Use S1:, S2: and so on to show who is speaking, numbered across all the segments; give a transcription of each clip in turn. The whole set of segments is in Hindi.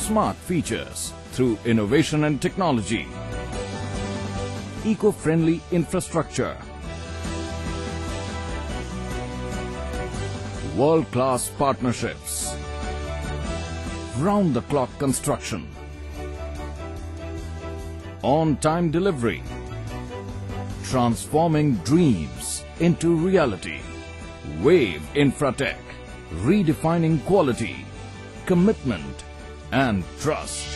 S1: smart features through innovation and technology, eco-friendly infrastructure, world-class partnerships, round-the-clock construction, on-time delivery, transforming dreams into reality. Wave Infratech, redefining quality, commitment and trust.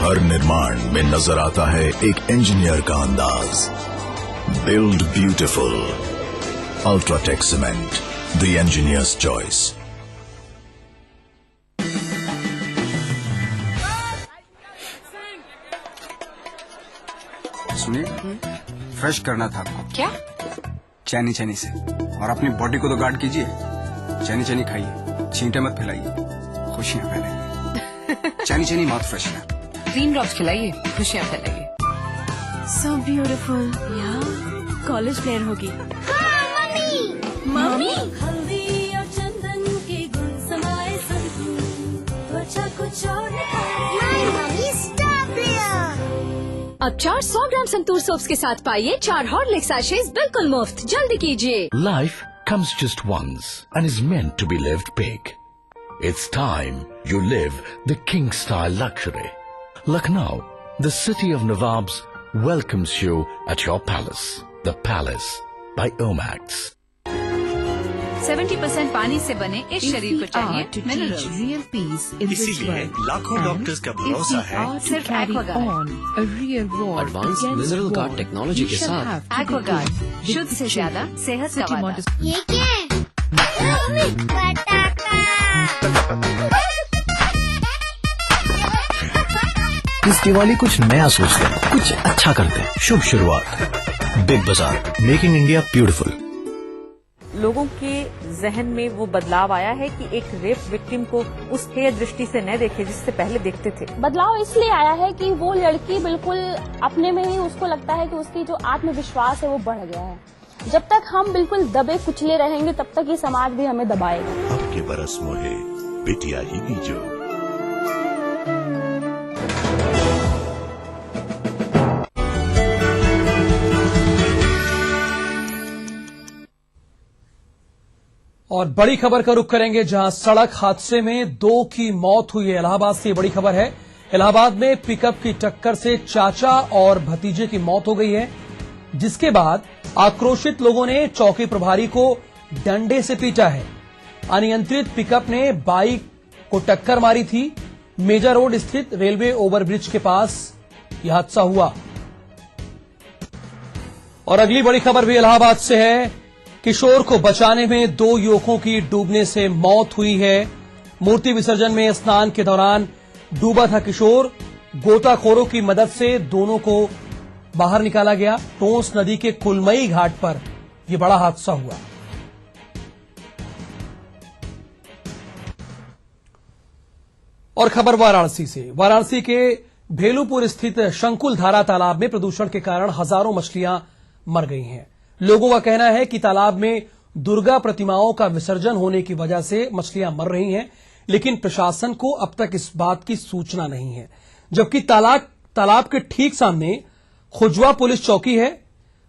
S2: हर निर्माण में नजर आता है एक इंजीनियर का अंदाज। Build beautiful, UltraTech cement, the engineers choice.
S3: सुनिए, फ्रेश करना था आपको।
S4: क्या?
S3: चैनी चैनी से, और अपनी बॉडी को तो गार्ड कीजिए। चैनी चैनी खाइए, छींटे मत फैलाइए, खुशियां फैलाइए। चैनी चैनी माउथ फ्रेशनर।
S4: ग्रीन ड्रॉप्स खिलाइए, खुशियां फैलाइए।
S5: So beautiful, यार कॉलेज प्लेयर होगी। मम्मी
S6: हल्दी और चंदन के गुण समाए संतूर, त्वचा को छोड़
S5: अब 400 ग्राम संतूर सोप्स के साथ पाइए 4 हॉर्लिक्स सैशेज बिल्कुल मुफ्त। जल्दी कीजिए।
S7: Life comes just once and is meant to be lived big. It's time you live the king-style luxury. Lucknow, the city of Nawabs, welcomes you at your palace. The Palace by Omax.
S4: 70% पानी से बने इस शरीर को चाहिए minerals.
S5: real peace in this
S8: इसीलिए
S5: world.
S8: लाखों डॉक्टर्स का भरोसा है
S4: सिर्फ Aquaguard.
S5: A real war
S9: advance mineral guard technology के साथ
S4: एक्वागार्ड शुद्ध से ज्यादा सेहत का वादा।
S6: ये क्या है? पटाखा।
S2: इस दिवाली कुछ नया सोचते हैं, कुछ अच्छा करते हैं। शुभ शुरुआत, बिग बाजार, मेकिंग इंडिया ब्यूटीफुल।
S10: लोगों के जहन में वो बदलाव आया है कि एक रेप विक्टिम को उस हेय दृष्टि से न देखे जिससे पहले देखते थे।
S11: बदलाव इसलिए आया है कि वो लड़की बिल्कुल अपने में ही उसको लगता है कि उसकी जो आत्मविश्वास है वो बढ़ गया है। जब तक हम बिल्कुल दबे कुचले रहेंगे तब तक ये समाज भी हमें दबाएगा।
S8: अब के बरस मोहे बिटिया ही बीजो।
S12: और बड़ी खबर का रुख करेंगे जहां सड़क हादसे में 2 की मौत हुई है। इलाहाबाद से बड़ी खबर है। इलाहाबाद में पिकअप की टक्कर से चाचा और भतीजे की मौत हो गई है, जिसके बाद आक्रोशित लोगों ने चौकी प्रभारी को डंडे से पीटा है। अनियंत्रित पिकअप ने बाइक को टक्कर मारी थी। मेजा रोड स्थित रेलवे ओवरब्रिज के पास यह हादसा हुआ। और अगली बड़ी खबर भी इलाहाबाद से है। किशोर को बचाने में 2 युवकों की डूबने से मौत हुई है। मूर्ति विसर्जन में स्नान के दौरान डूबा था किशोर। गोताखोरों की मदद से दोनों को बाहर निकाला गया। टोंस नदी के कुलमई घाट पर यह बड़ा हादसा हुआ। और खबर वाराणसी से। वाराणसी के भेलूपुर स्थित शंकुल धारा तालाब में प्रदूषण के कारण हजारों मछलियां मर गई हैं। लोगों का कहना है कि तालाब में दुर्गा प्रतिमाओं का विसर्जन होने की वजह से मछलियां मर रही हैं, लेकिन प्रशासन को अब तक इस बात की सूचना नहीं है। जबकि तालाब के ठीक सामने खुजवा पुलिस चौकी है।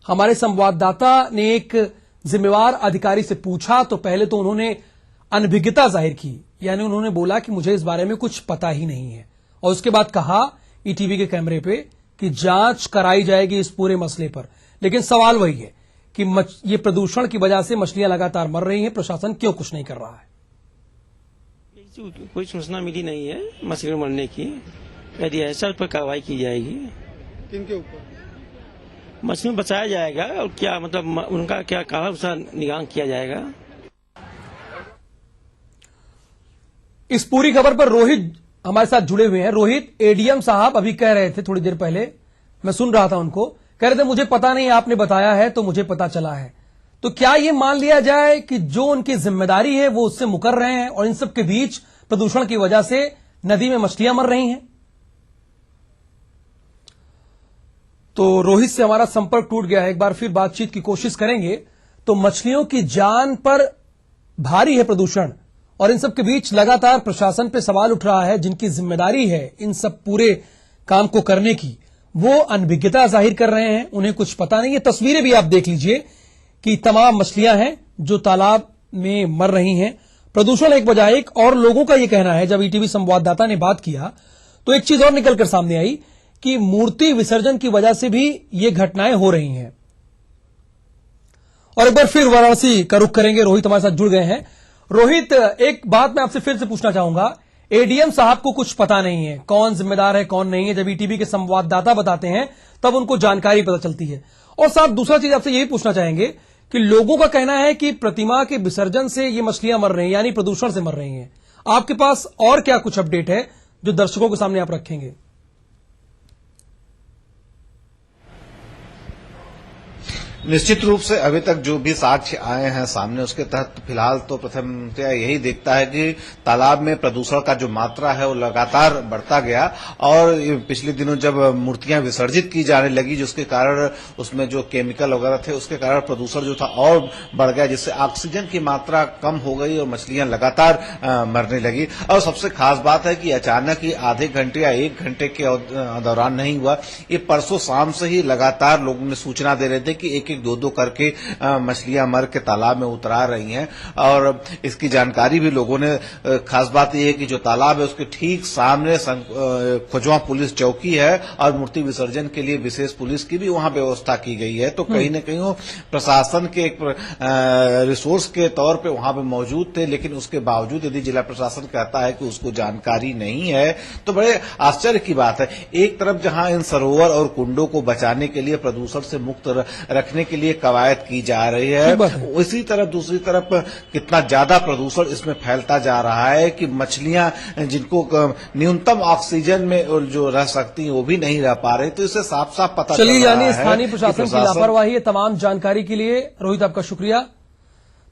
S12: हमारे संवाददाता ने एक जिम्मेवार अधिकारी से पूछा तो पहले तो उन्होंने अनभिज्ञता जाहिर की, यानी उन्होंने बोला कि मुझे इस बारे में कुछ पता ही नहीं है, और उसके बाद कहा ईटीवी के कैमरे पे कि जांच कराई जाएगी इस पूरे मसले पर। लेकिन सवाल वही है कि ये प्रदूषण की वजह से मछलियां लगातार मर रही हैं, प्रशासन क्यों कुछ नहीं कर रहा है?
S13: कोई सूचना मिली नहीं है मछलियों मरने की। यदि ऐसा उस पर कार्रवाई की जाएगी।
S14: किनके ऊपर?
S13: मछलियों बचाया जाएगा और क्या मतलब उनका क्या कारण उसका निदान किया जाएगा।
S12: इस पूरी खबर पर रोहित हमारे साथ जुड़े हुए हैं। रोहित, एडीएम साहब अभी कह रहे थे थोड़ी देर पहले, मैं सुन रहा था उनको, कह रहे थे मुझे पता नहीं, आपने बताया है तो मुझे पता चला है। तो क्या ये मान लिया जाए कि जो उनकी जिम्मेदारी है वो उससे मुकर रहे हैं और इन सब के बीच प्रदूषण की वजह से नदी में मछलियां मर रही हैं? तो रोहित से हमारा संपर्क टूट गया है, एक बार फिर बातचीत की कोशिश करेंगे। तो मछलियों की जान पर भारी है प्रदूषण और इन सब के बीच लगातार प्रशासन पे सवाल उठ रहा है, जिनकी जिम्मेदारी है इन सब पूरे काम को करने की, वो अनभिज्ञता जाहिर कर रहे हैं, उन्हें कुछ पता नहीं है। तस्वीरें भी आप देख लीजिए कि तमाम मछलियां हैं जो तालाब में मर रही हैं। प्रदूषण एक वजह, एक और लोगों का यह कहना है, जब ईटीवी संवाददाता ने बात किया तो एक चीज और निकलकर सामने आई कि मूर्ति विसर्जन की वजह से भी ये घटनाएं हो रही हैं। और एक बार फिर वाराणसी का रुख करेंगे, रोहित हमारे साथ जुड़ गए हैं। रोहित, एक बात मैं आपसे फिर से पूछना चाहूंगा, एडीएम साहब को कुछ पता नहीं है कौन जिम्मेदार है कौन नहीं है, जब ईटीवी के संवाददाता बताते हैं तब उनको जानकारी पता चलती है। और साथ दूसरा चीज आपसे यही पूछना चाहेंगे कि लोगों का कहना है कि प्रतिमा के विसर्जन से ये मछलियां मर रही हैं, यानी प्रदूषण से मर रही हैं। आपके पास और क्या कुछ अपडेट है जो दर्शकों के सामने आप रखेंगे?
S14: निश्चित रूप से अभी तक जो भी साक्ष्य आए हैं सामने, उसके तहत फिलहाल तो प्रथमतया यही देखता है कि तालाब में प्रदूषण का जो मात्रा है वो लगातार बढ़ता गया और पिछले दिनों जब मूर्तियां विसर्जित की जाने लगी, जिसके कारण उसमें जो केमिकल वगैरह थे उसके कारण प्रदूषण जो था और बढ़ गया, जिससे ऑक्सीजन की मात्रा कम हो गई और मछलियां लगातार मरने लगी। और सबसे खास बात है कि अचानक ही आधे घंटे या 1 घंटे के दौरान नहीं हुआ, ये परसों शाम से ही लगातार लोगों ने सूचना दे रहे थे कि एक 2-2 करके मछलियां मर के तालाब में उतरा रही हैं। और इसकी जानकारी भी लोगों ने, खास बात यह है कि जो तालाब है उसके ठीक सामने खोजवा पुलिस चौकी है और मूर्ति विसर्जन के लिए विशेष पुलिस की भी वहां व्यवस्था की गई है। तो कहीं न कहीं वो प्रशासन के एक रिसोर्स के तौर पे वहां पे मौजूद थे, लेकिन उसके बावजूद यदि जिला प्रशासन कहता है कि उसको जानकारी नहीं है तो बड़े आश्चर्य की बात है। एक तरफ जहां इन सरोवर और कुंडों को बचाने के लिए, प्रदूषण से मुक्त रखने के लिए कवायद की जा रही है, उसी तरफ दूसरी तरफ कितना ज्यादा प्रदूषण इसमें फैलता जा रहा है कि मछलियां जिनको न्यूनतम ऑक्सीजन में जो रह सकती हैं वो भी नहीं रह पा रही। तो इससे साफ साफ पता चल रहा है। चलिए, यानी
S12: स्थानीय प्रशासन की लापरवाही है। तमाम जानकारी के लिए रोहित आपका शुक्रिया।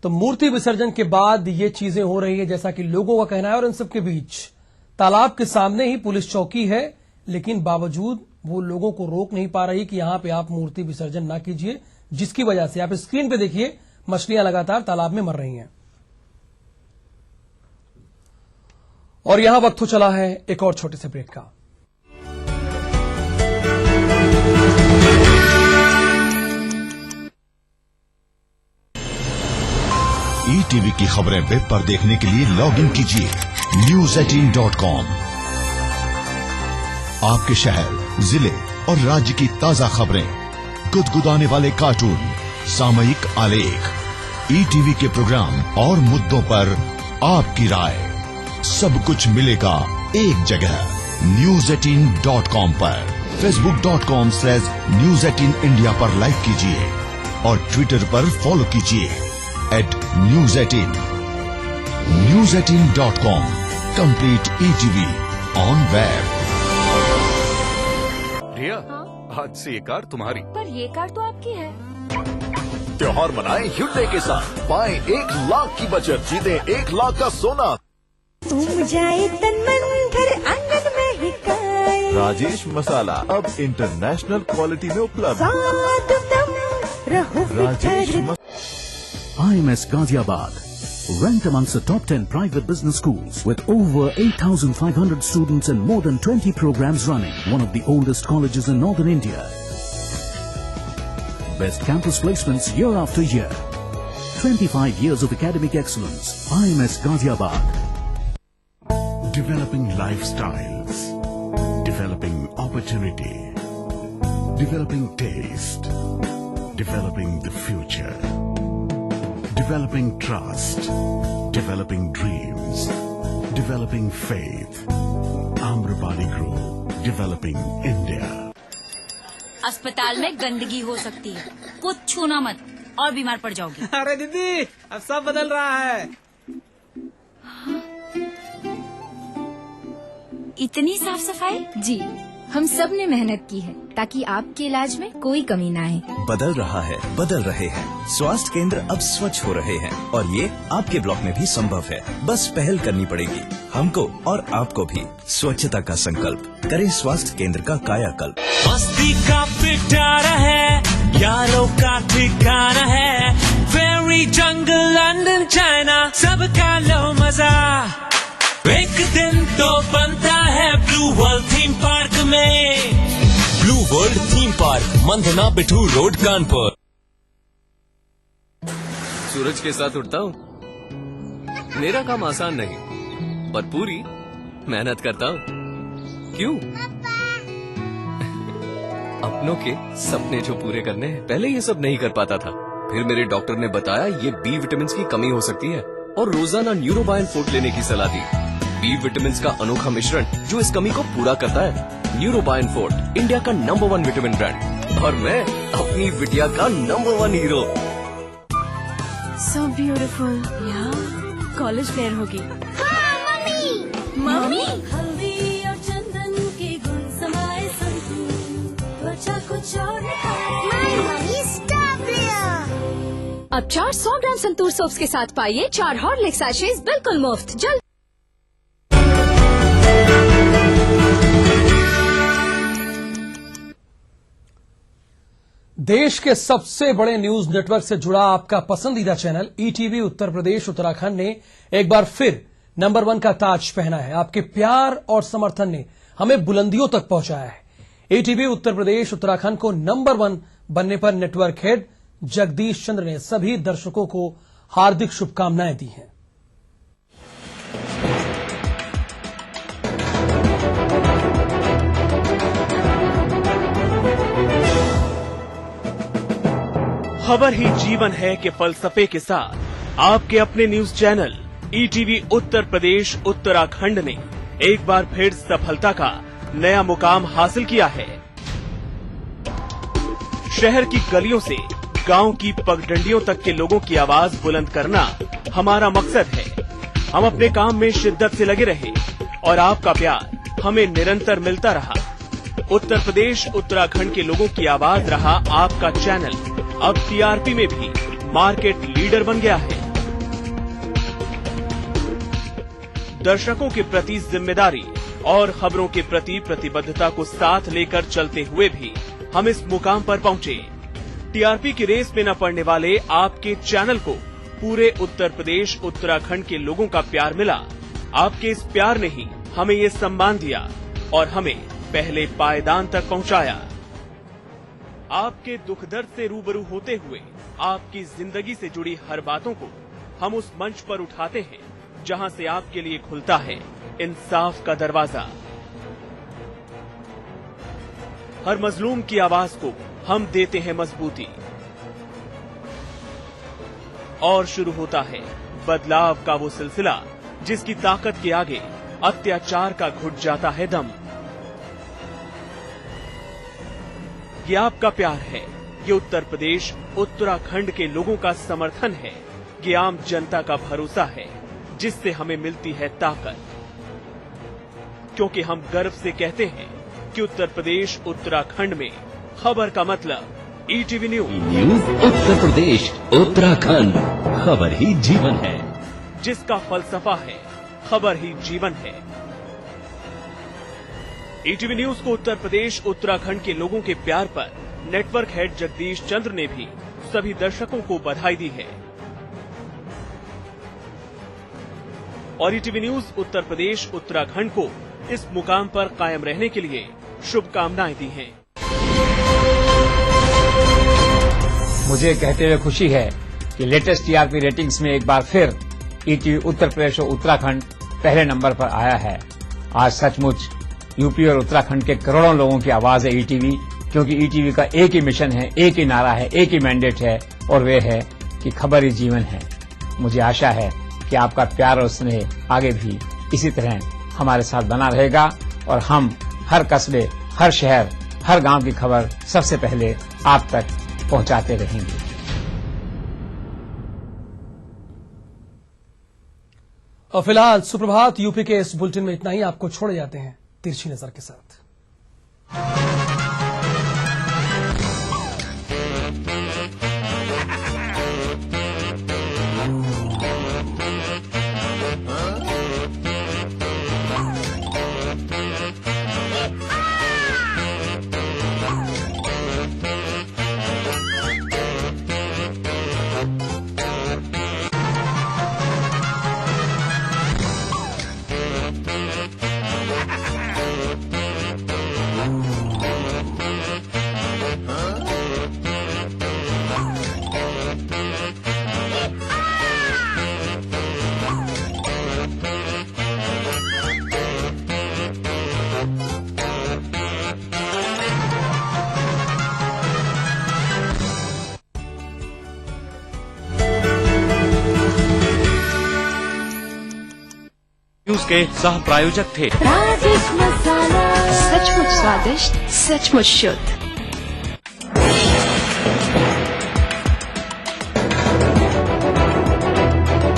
S12: तो मूर्ति विसर्जन के बाद ये चीजें हो रही है जैसा कि लोगों का कहना है, और इन सबके बीच तालाब के सामने ही पुलिस चौकी है, लेकिन बावजूद वो लोगों को रोक नहीं पा रही कि यहां पे आप मूर्ति विसर्जन ना कीजिए, जिसकी वजह से आप स्क्रीन पे देखिए मछलियां लगातार तालाब में मर रही हैं। और यहां वक्त हो चला है एक और छोटे से ब्रेक का।
S2: ईटीवी की खबरें वेब पर देखने के लिए लॉग इन कीजिए news18.com। आपके शहर, जिले और राज्य की ताजा खबरें, गुदगुदाने वाले कार्टून, सामयिक आलेख, ईटीवी के प्रोग्राम और मुद्दों पर आपकी राय, सब कुछ मिलेगा एक जगह news18.com पर। facebook.com/news18india पर लाइक कीजिए और ट्विटर पर फॉलो कीजिए @news18। news18.com, complete ETV on web.
S15: Riya, आज से ये कार तुम्हारी।
S11: पर ये कार तो आपकी है।
S15: त्योहार मनाएं Hyundai के साथ, पाएं 1 लाख की बचत, जीतें 1 लाख का सोना।
S6: तुम जाए तन मन धर आंगन में ही काए।
S16: राजेश मसाला अब इंटरनेशनल क्वालिटी में उपलब्ध।
S6: Rajesh
S17: IMS Ghaziabad, ranked amongst the top 10 private business schools with over 8,500 students and more than 20 programs running. One of the oldest colleges in northern India. Best campus placements year after year. 25 years of academic excellence. IMS Ghaziabad.
S18: Developing lifestyles. Developing opportunity. Developing taste. Developing the future. Developing trust, developing dreams, developing faith. Amrapali Group, developing India.
S19: अस्पताल में गंदगी हो सकती है, कुछ छूना मत और बीमार पड़ जाओगे।
S20: अरे दीदी, अब सब बदल रहा है।
S19: इतनी साफ सफाई?
S5: जी,
S21: हम सब ने मेहनत की है ताकि आपके इलाज में कोई कमी ना आए।
S22: बदल रहा है, बदल रहे हैं। स्वास्थ्य केंद्र अब स्वच्छ हो रहे हैं और ये आपके ब्लॉक में भी संभव है। बस पहल करनी पड़ेगी हमको और आपको भी। स्वच्छता का संकल्प करें, स्वास्थ्य केंद्र का कायाकल्प।
S23: मस्ती का पिटारा है, यारों का ठिकाना है। फेरी जंगल लंदन चाइना, सबका लो मजा। एक दिन तो बनता है ब्लू वर्ल्ड थीम पार्क में। Blue world theme park, Mandhana Bithoor road, Kanpur.
S9: सूरज के साथ उठता हूँ। मेरा काम आसान नहीं, पर पूरी मेहनत करता हूँ। क्यों? अपनों के सपने जो पूरे करने हैं, पहले ये सब नहीं कर पाता था। फिर मेरे डॉक्टर ने बताया ये बी विटामिन की कमी हो सकती है और रोजाना न्यूरोबायन फोर्ट लेने की सलाह दी। बी विटामिन का अनोखा मिश्रण जो इस कमी को पूरा करता है। न्यूरोबायन फोर्ट, इंडिया का नंबर 1 विटामिन ब्रांड और मैं अपनी बिटिया का नंबर 1 हीरो।
S11: So beautiful, यार कॉलेज फेयर होगी। मम्मी
S6: हल्दी और चंदन के गुण समाए संतूर, त्वचा कुछ और
S5: अब 400 ग्राम संतूर सोप्स के साथ पाइए 4 हॉर्लिक्स सैशेज बिल्कुल मुफ्त। जल्द
S12: देश के सबसे बड़े न्यूज नेटवर्क से जुड़ा आपका पसंदीदा चैनल ईटीवी उत्तर प्रदेश उत्तराखंड ने एक बार फिर नंबर 1 का ताज पहना है। आपके प्यार और समर्थन ने हमें बुलंदियों तक पहुंचाया है। ईटीवी उत्तर प्रदेश उत्तराखंड को नंबर 1 बनने पर नेटवर्क हेड जगदीश चंद्र ने सभी दर्शकों को हार्दिक शुभकामनाएं दी हैं।
S23: खबर ही जीवन है के फलसफे के साथ आपके अपने news channel ETV Uttar Pradesh Uttarakhand ने एक बार फिर सफलता का नया मुकाम हासिल किया है। शहर की गलियों से गांव की पगडंडियों तक के लोगों की आवाज बुलंद करना हमारा मकसद है। हम अपने काम में शिद्दत से लगे रहे और आपका प्यार हमें निरंतर मिलता रहा। उत्तर प्रदेश उत्तराखंड के लोगों की आवाज रहा आपका चैनल अब टीआरपी में भी मार्केट लीडर बन गया है। दर्शकों के प्रति जिम्मेदारी और खबरों के प्रति प्रतिबद्धता को साथ लेकर चलते हुए भी हम इस मुकाम पर पहुंचे। टीआरपी की रेस में न पड़ने वाले आपके चैनल को पूरे उत्तर प्रदेश उत्तराखंड के लोगों का प्यार मिला। आपके इस प्यार ने ही हमें ये सम्मान दिया और हमें पहले पायदान तक पहुंचाया। आपके दुख दर्द से रूबरू होते हुए आपकी जिंदगी से जुड़ी हर बातों को हम उस मंच पर उठाते हैं जहां से आपके लिए खुलता है इंसाफ का दरवाजा। हर मजलूम की आवाज को हम देते हैं मजबूती और शुरू होता है बदलाव का वो सिलसिला जिसकी ताकत के आगे अत्याचार का घुट जाता है दम। ये आपका प्यार है, ये उत्तर प्रदेश उत्तराखंड के लोगों का समर्थन है, ये आम जनता का भरोसा है जिससे हमें मिलती है ताकत। क्योंकि हम गर्व से कहते हैं कि उत्तर प्रदेश उत्तराखंड में खबर का मतलब ईटीवी न्यूज
S24: उत्तर प्रदेश उत्तराखंड, खबर ही जीवन है।
S23: जिसका फलसफा है खबर ही जीवन है। ईटीवी न्यूज को उत्तर प्रदेश उत्तराखंड के लोगों के प्यार पर नेटवर्क हेड जगदीश चंद्र ने भी सभी दर्शकों को बधाई दी है और ईटीवी न्यूज उत्तर प्रदेश उत्तराखंड को इस मुकाम पर कायम रहने के लिए शुभकामनाएं दी हैं।
S25: मुझे कहते हुए खुशी है कि लेटेस्ट टीआरपी रेटिंग्स में एक बार फिर ईटीवी उत्तर प्रदेश और उत्तराखंड पहले नंबर पर आया है। आज सचमुच यूपी और उत्तराखंड के करोड़ों लोगों की आवाज है ईटीवी, क्योंकि ईटीवी का एक ही मिशन है, एक ही नारा है, एक ही मैंडेट है और वे है कि खबर ही जीवन है। मुझे आशा है कि आपका प्यार और स्नेह आगे भी इसी तरह हमारे साथ बना रहेगा और हम हर कस्बे, हर शहर, हर गांव की खबर सबसे पहले आप तक पहुंचाते रहेंगे।
S12: और फिलहाल सुप्रभात यूपी के इस बुलेटिन में इतना ही। आपको छोड़े जाते हैं तिरछी नजर के साथ।
S23: न्यूज के सह प्रायोजक थे
S21: सचमुच स्वादिष्ट, सचमुच शुद्ध।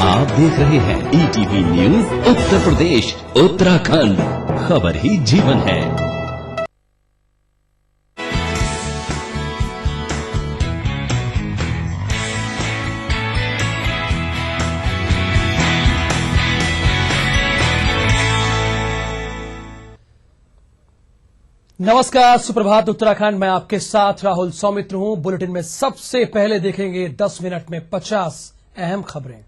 S24: आप देख रहे हैं ETV न्यूज उत्तर प्रदेश उत्तराखंड, खबर ही जीवन है।
S12: नमस्कार, सुप्रभात उत्तराखंड में आपके साथ राहुल सौमित्र हूं। बुलेटिन में सबसे पहले देखेंगे 10 मिनट में 50 अहम खबरें।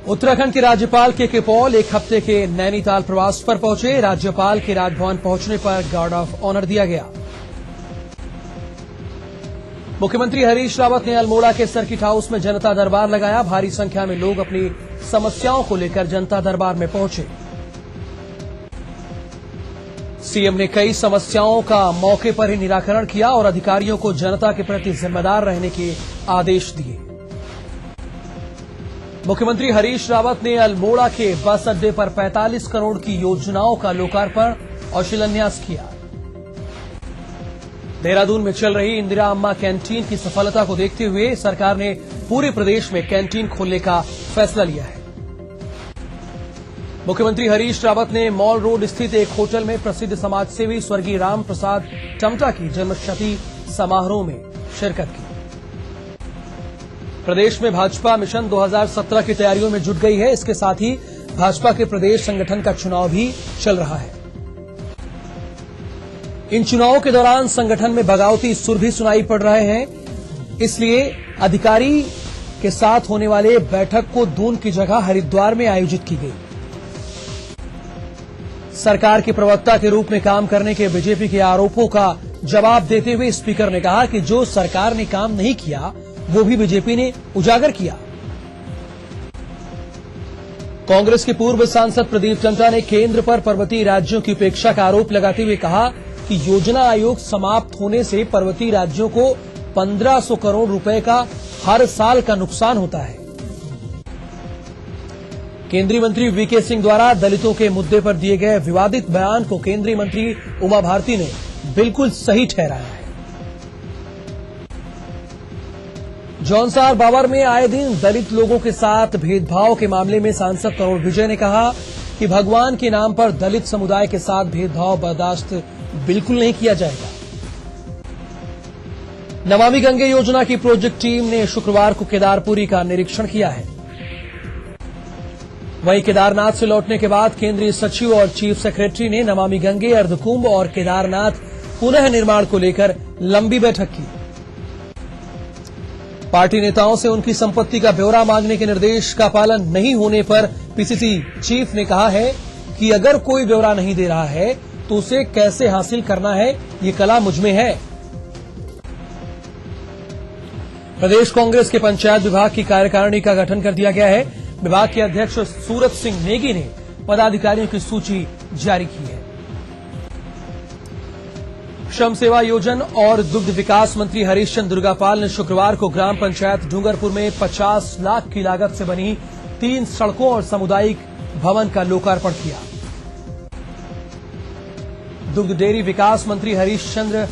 S12: उत्तराखंड के राज्यपाल के पॉल एक हफ्ते के नैनीताल प्रवास पर पहुंचे। राज्यपाल के राजभवन पहुंचने पर गार्ड ऑफ ऑनर दिया गया। मुख्यमंत्री हरीश रावत ने अल्मोड़ा के सर्किट हाउस में जनता दरबार लगाया। भारी संख्या में लोग अपनी समस्याओं को लेकर जनता दरबार में पहुंचे। सीएम ने कई समस्याओं का मौके पर ही निराकरण किया और अधिकारियों को जनता के प्रति जिम्मेदार रहने के आदेश दिए। मुख्यमंत्री हरीश रावत ने अल्मोड़ा के बस अड्डे पर 45 करोड़ की योजनाओं का लोकार्पण और शिलान्यास किया। देहरादून में चल रही इंदिरा अम्मा कैंटीन की सफलता को देखते हुए सरकार ने पूरे प्रदेश में कैंटीन खोलने का फैसला लिया है। मुख्यमंत्री हरीश रावत ने मॉल रोड स्थित एक होटल में प्रसिद्ध समाजसेवी स्वर्गीय राम प्रसाद टमटा की जन्मशती समारोह में शिरकत की। प्रदेश में भाजपा मिशन 2017 की तैयारियों में जुट गई है। इसके साथ ही भाजपा के प्रदेश संगठन का चुनाव भी चल रहा है। इन चुनावों के दौरान संगठन में बगावती सुर भी सुनाई पड़ रहे हैं। इसलिए अधिकारी के साथ होने वाले बैठक को दून की जगह हरिद्वार में आयोजित की गई। सरकार के प्रवक्ता के रूप में काम करने के बीजेपी के आरोपों का जवाब देते हुए स्पीकर ने कहा कि जो सरकार ने काम नहीं किया वो भी बीजेपी ने उजागर किया। कांग्रेस के पूर्व सांसद प्रदीप टंटा ने केंद्र पर पर्वतीय राज्यों की उपेक्षा का आरोप लगाते हुए कहा कि योजना आयोग समाप्त होने से पर्वतीय राज्यों को 1500 करोड़ रुपए का हर साल का नुकसान होता है। केंद्रीय मंत्री वीके सिंह द्वारा दलितों के मुद्दे पर दिए गए विवादित बयान को केंद्रीय मंत्री उमा भारती ने बिल्कुल सही ठहराया है। जौनसार बावर में आए दिन दलित लोगों के साथ भेदभाव के मामले में सांसद करोड़ विजय ने कहा कि भगवान के नाम पर दलित समुदाय के साथ भेदभाव बर्दाश्त बिल्कुल नहीं किया जाएगा। नमामि गंगे योजना की प्रोजेक्ट टीम ने शुक्रवार को केदारपुरी का निरीक्षण किया है। वहीं केदारनाथ से लौटने के बाद केंद्रीय सचिव और चीफ सेक्रेटरी ने नमामि गंगे, अर्धकुंभ और केदारनाथ पुनः निर्माण को लेकर लंबी बैठक की। पार्टी नेताओं से उनकी संपत्ति का ब्यौरा मांगने के निर्देश का पालन नहीं होने पर पीसीसी चीफ ने कहा है कि अगर कोई ब्यौरा नहीं दे रहा है तो उसे कैसे हासिल करना है, ये कला मुझमें है। प्रदेश कांग्रेस के पंचायत विभाग की कार्यकारिणी का गठन कर दिया गया है। विभाग के अध्यक्ष सूरत सिंह नेगी ने पदाधिकारियों की सूची जारी की है। श्रम सेवा योजन और दुग्ध विकास मंत्री हरीश चंद्र दुर्गापाल ने शुक्रवार को ग्राम पंचायत डूंगरपुर में 50 लाख की लागत से बनी 3 सड़कों और सामुदायिक भवन का लोकार्पण किया। दुग्ध डेयरी विकास मंत्री हरीश चंद्र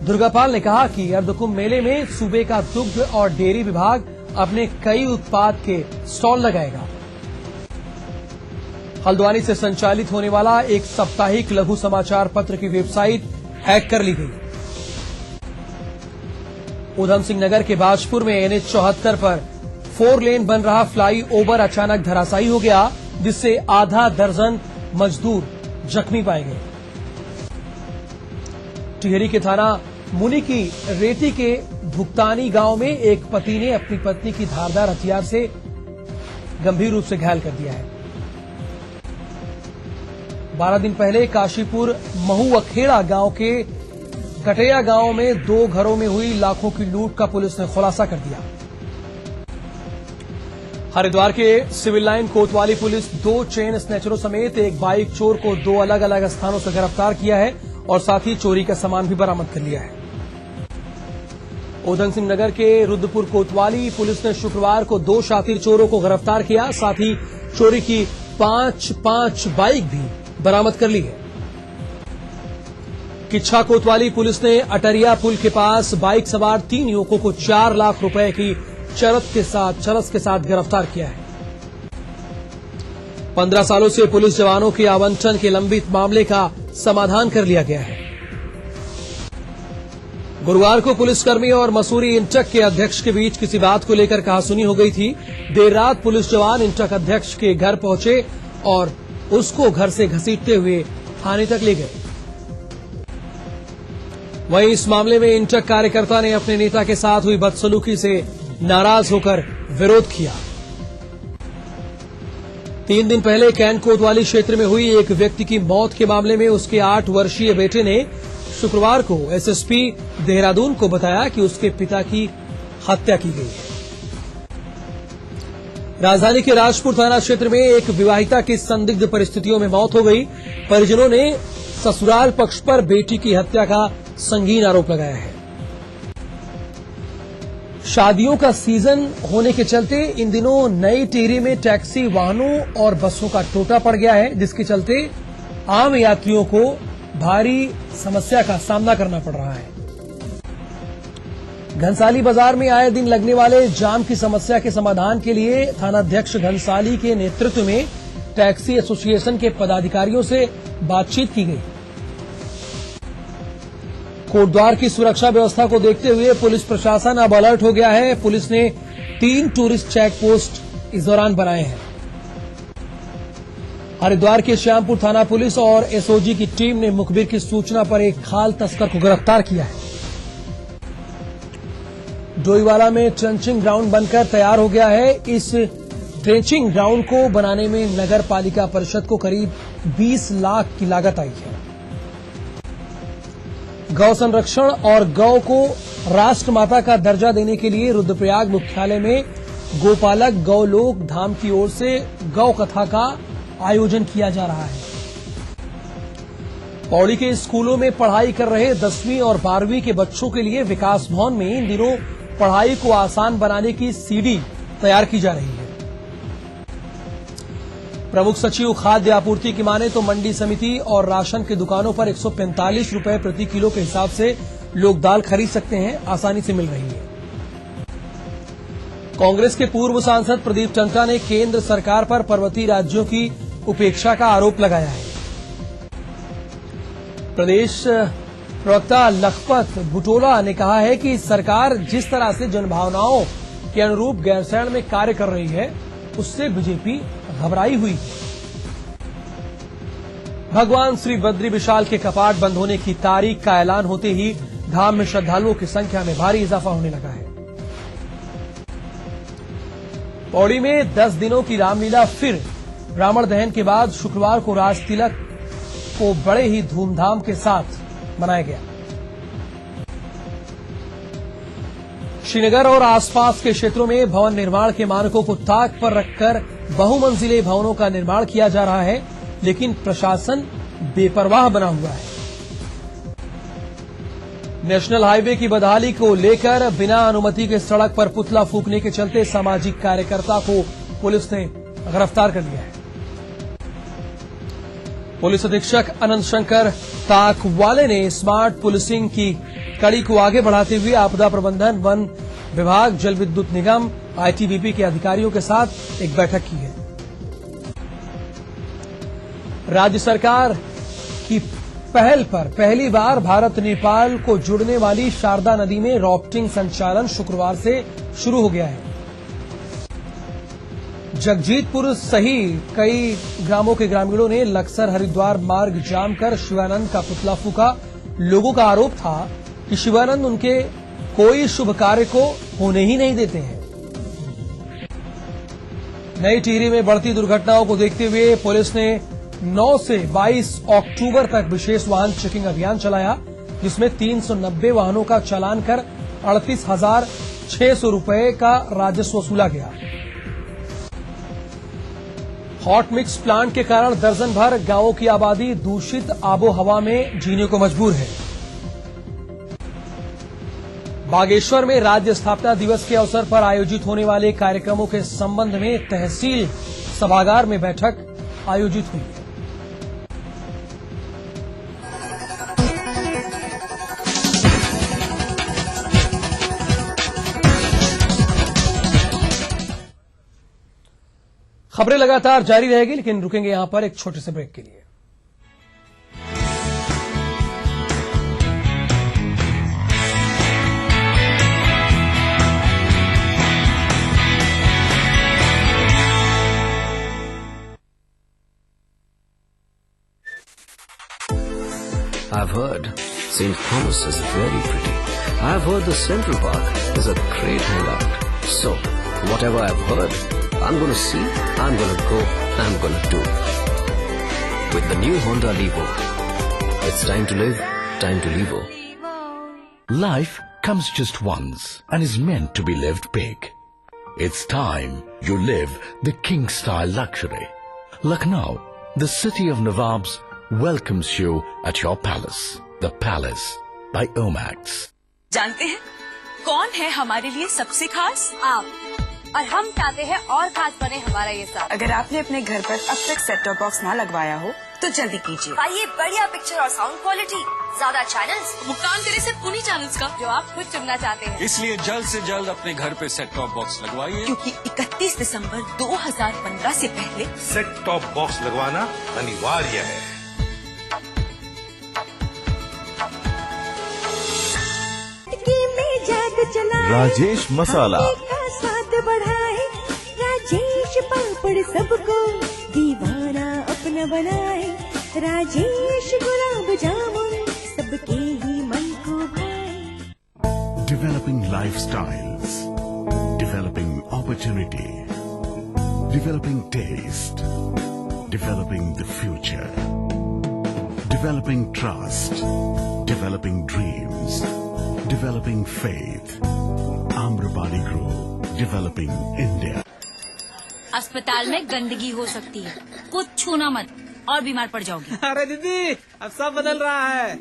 S12: दुर्गापाल ने कहा कि अर्धकुंभ मेले में सूबे का दुग्ध और डेयरी विभाग अपने कई उत्पाद के स्टॉल लगाएगा। हल्द्वानी से संचालित होने वाला एक साप्ताहिक लघु समाचार पत्र की वेबसाइट हैक कर ली गई। उधम सिंह नगर के बाजपुर में NH 74 पर 4 लेन बन रहा फ्लाई ओवर अचानक धराशायी हो गया, जिससे आधा दर्जन मजदूर जख्मी पाए गए। टिहरी के थाना मुनि की रेती के भुगतानी गांव में एक पति ने अपनी पत्नी की धारदार हथियार से गंभीर रूप से घायल कर दिया है। 12 दिन पहले काशीपुर महुअखेड़ा गांव के कटैया गांव में 2 घरों में हुई लाखों की लूट का पुलिस ने खुलासा कर दिया। हरिद्वार के सिविल लाइन कोतवाली पुलिस 2 चेन स्नैचरों समेत एक बाइक चोर को 2 अलग अलग स्थानों से गिरफ्तार किया है और साथ ही चोरी का सामान भी बरामद कर लिया है। उधम सिंह नगर के रुद्रपुर कोतवाली पुलिस ने शुक्रवार को 2 शातिर चोरों को गिरफ्तार किया, साथ ही चोरी की 5 बाइक भी बरामद कर ली है। किच्छा कोतवाली पुलिस ने अटरिया पुल के पास बाइक सवार 3 युवकों को 4 लाख रुपए की चरस के साथ गिरफ्तार किया है। 15 सालों से पुलिस जवानों के आवंटन के लंबित मामले का समाधान कर लिया गया है। गुरुवार को पुलिसकर्मी और मसूरी इंटक के अध्यक्ष के बीच किसी बात को लेकर कहासुनी हो गई थी। देर रात पुलिस जवान इंटक अध्यक्ष के घर पहुंचे और उसको घर से घसीटते हुए थाने तक ले गए। वहीं इस मामले में इंटक कार्यकर्ता ने अपने नेता के साथ हुई बदसलूकी से नाराज होकर विरोध किया। 3 दिन पहले कैंट कोतवाली क्षेत्र में हुई एक व्यक्ति की मौत के मामले में उसके 8 वर्षीय बेटे ने शुक्रवार को एसएसपी देहरादून को बताया कि उसके पिता की हत्या की गई है। राजधानी के राजपुर थाना क्षेत्र में एक विवाहिता की संदिग्ध परिस्थितियों में मौत हो गई। परिजनों ने ससुराल पक्ष पर बेटी की हत्या का संगीन आरोप लगाया है। शादियों का सीजन होने के चलते इन दिनों नई टिहरी में टैक्सी वाहनों और बसों का टोटा पड़ गया है, जिसके चलते आम यात्रियों को भारी समस्या का सामना करना पड़ रहा है। घनसाली बाजार में आए दिन लगने वाले जाम की समस्या के समाधान के लिए थानाध्यक्ष घनसाली के नेतृत्व में टैक्सी एसोसिएशन के पदाधिकारियों से बातचीत की गई। कोटद्वार की सुरक्षा व्यवस्था को देखते हुए पुलिस प्रशासन अब अलर्ट हो गया है। पुलिस ने 3 टूरिस्ट चेक पोस्ट इस दौरान बनाए हैं। हरिद्वार के श्यामपुर थाना पुलिस और एसओजी की टीम ने मुखबिर की सूचना पर एक खाल तस्कर को गिरफ्तार किया है। डोईवाला में ट्रेंचिंग ग्राउंड बनकर तैयार हो गया है। इस ट्रेंचिंग ग्राउंड को बनाने में नगर पालिका परिषद को करीब 20 लाख की लागत आई है। गौ संरक्षण और गौ को राष्ट्रमाता का दर्जा देने के लिए रुद्रप्रयाग मुख्यालय में गोपालक गौलोक धाम की ओर से गौ कथा का आयोजन किया जा रहा है। पौड़ी के स्कूलों में पढ़ाई कर रहे 10वीं और 12वीं के बच्चों के लिए विकास भवन में इन दिनों पढ़ाई को आसान बनाने की सीडी तैयार की जा रही है। प्रमुख सचिव खाद्य आपूर्ति की माने तो मंडी समिति और राशन की दुकानों पर 145 रुपए प्रति किलो के हिसाब से लोग दाल खरीद सकते हैं, आसानी से मिल रही है। कांग्रेस के पूर्व सांसद प्रदीप टंटा ने केंद्र सरकार पर पर्वतीय राज्यों की उपेक्षा का आरोप लगाया है। प्रदेश प्रवक्ता लखपत बुटोला ने कहा है कि सरकार जिस तरह से जनभावनाओं के अनुरूप गैरसैंण में कार्य कर रही है, उससे बीजेपी घबराई हुई है। भगवान श्री बद्री विशाल के कपाट बंद होने की तारीख का ऐलान होते ही धाम में श्रद्धालुओं की संख्या में भारी इजाफा होने लगा है। पौड़ी में 10 दिनों की रामलीला फिर रावण दहन के बाद शुक्रवार को राज तिलक को बड़े ही धूमधाम के साथ मनाया गया। श्रीनगर और आसपास के क्षेत्रों में भवन निर्माण के मानकों को ताक पर रखकर बहुमंजिले भवनों का निर्माण किया जा रहा है, लेकिन प्रशासन बेपरवाह बना हुआ है। नेशनल हाईवे की बदहाली को लेकर बिना अनुमति के सड़क पर पुतला फूंकने के चलते सामाजिक कार्यकर्ता को पुलिस ने गिरफ्तार कर लिया है। पुलिस अधीक्षक अनंत शंकर ताकवाले ने स्मार्ट पुलिसिंग की कड़ी को आगे बढ़ाते हुए आपदा प्रबंधन, वन विभाग, जल विद्युत निगम, आईटीबीपी के अधिकारियों के साथ एक बैठक की है। राज्य सरकार की पहल पर पहली बार भारत नेपाल को जुड़ने वाली शारदा नदी में राफ्टिंग संचालन शुक्रवार से शुरू हो गया है। जगजीतपुर सहित कई ग्रामों के ग्रामीणों ने लक्सर हरिद्वार मार्ग जाम कर शिवानंद का पुतला फूका। लोगों का आरोप था कि शिवानंद उनके कोई शुभ कार्य को होने ही नहीं देते हैं। नई टिहरी में बढ़ती दुर्घटनाओं को देखते हुए पुलिस ने 9 से 22 अक्टूबर तक विशेष वाहन चेकिंग अभियान चलाया, जिसमें 390 वाहनों का चालान कर 38,600 रुपए का राजस्व वसूला गया। हॉट मिक्स प्लांट के कारण दर्जन भर गांवों की आबादी दूषित आबोहवा में जीने को मजबूर है। बागेश्वर में राज्य स्थापना दिवस के अवसर पर आयोजित होने वाले कार्यक्रमों के संबंध में तहसील सभागार में बैठक आयोजित हुई। खबरें लगातार जारी रहेगी, लेकिन रुकेंगे यहां पर एक छोटे से ब्रेक के लिए।
S1: I've heard St. Thomas is very pretty. I've heard the Central Park is a great hangout. So, whatever I've heard, I'm gonna see, I'm gonna go, I'm gonna do. With the new Honda Levo. It's time to live, time to Levo.
S15: Life comes just once and is meant to be lived big. It's time you live the king style luxury. Lucknow, the city of Nawabs, welcomes you at your palace. The Palace by Omax.
S3: जानते हैं कौन है हमारे लिए सबसे खास? आप। और हम चाहते हैं और खास बने हमारा ये साथ।
S4: अगर आपने अपने घर पर अब तक सेट टॉप बॉक्स ना लगवाया हो तो जल्दी कीजिए।
S3: पाइए बढ़िया पिक्चर और साउंड क्वालिटी, ज्यादा चैनल्स, भुगतान करे सिर्फ उन्हीं चैनल्स का जो आप खुद चुनना चाहते हैं।
S7: इसलिए जल्द से जल्द अपने घर पे सेट टॉप बॉक्स लगवाइए,
S3: क्योंकि 31 दिसंबर 2015 से पहले
S8: सेट टॉप बॉक्स लगवाना अनिवार्य है।
S16: राजेश मसाला,
S6: स्वाद बढ़ाए, राजेश पापड़ सबको दीवाना अपना बनाए, राजेश गुलाब जामुन सबके ही मन को भाए।
S18: Developing lifestyles, developing opportunity, developing taste, developing the future, developing trust, developing dreams, developing faith. Amrapali Group, developing India.
S19: अस्पताल में गंदगी हो सकती है, कुछ छूना मत और बीमार पड़ जाओगी।
S20: अरे दीदी, अब सब बदल रहा है।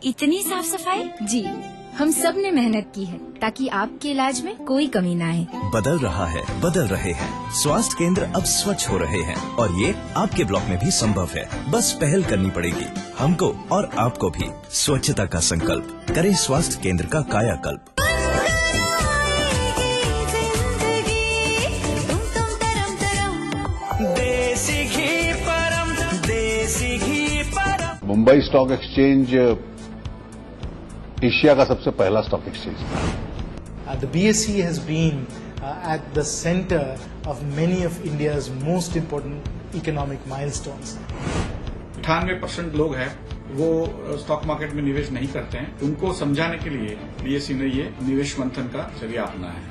S19: इतनी साफ सफाई?
S21: जी, हम सब ने मेहनत की है ताकि आपके इलाज में कोई कमी ना आए।
S22: बदल रहा है, बदल रहे हैं। स्वास्थ्य केंद्र अब स्वच्छ हो रहे हैं और ये आपके ब्लॉक में भी संभव है। बस पहल करनी पड़ेगी हमको और आपको भी। स्वच्छता का संकल्प करें, स्वास्थ्य केंद्र का कायाकल्प।
S10: देसी घी परम, देसी घी परम।
S26: मुंबई स्टॉक एक्सचेंज एशिया का सबसे पहला स्टॉक एक्सचेंज था।
S27: The BSE has been at the center of many of India's most important economic milestones.
S28: 98% लोग हैं वो स्टॉक मार्केट में निवेश नहीं करते हैं। उनको समझाने के लिए बीएसई ने ये निवेश मंथन का जरिया अपनाया है।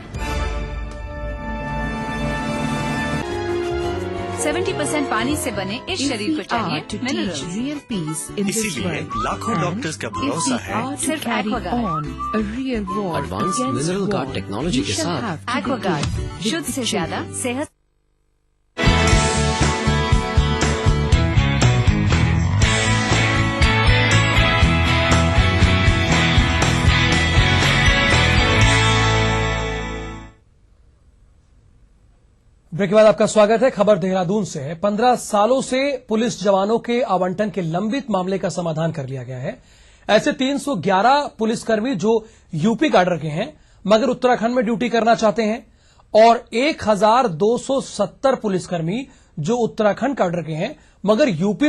S21: 70% पानी से बने इस शरीर को चाहिए मिनरल्स।
S8: इसीलिए लाखों डॉक्टर्स का भरोसा है
S21: सिर्फ Aquaguard.
S24: Advance mineral guard technology के साथ
S21: एक्वागार्ड शुद्ध से ज्यादा सेहत।
S12: ब्रेक के बाद आपका स्वागत है। खबर देहरादून से है। 15 सालों से पुलिस जवानों के आवंटन के लंबित मामले का समाधान कर लिया गया है। ऐसे 311 पुलिसकर्मी जो यूपी कैडर के हैं मगर उत्तराखंड में ड्यूटी करना चाहते हैं और 1270 पुलिसकर्मी जो उत्तराखंड कैडर के हैं मगर यूपी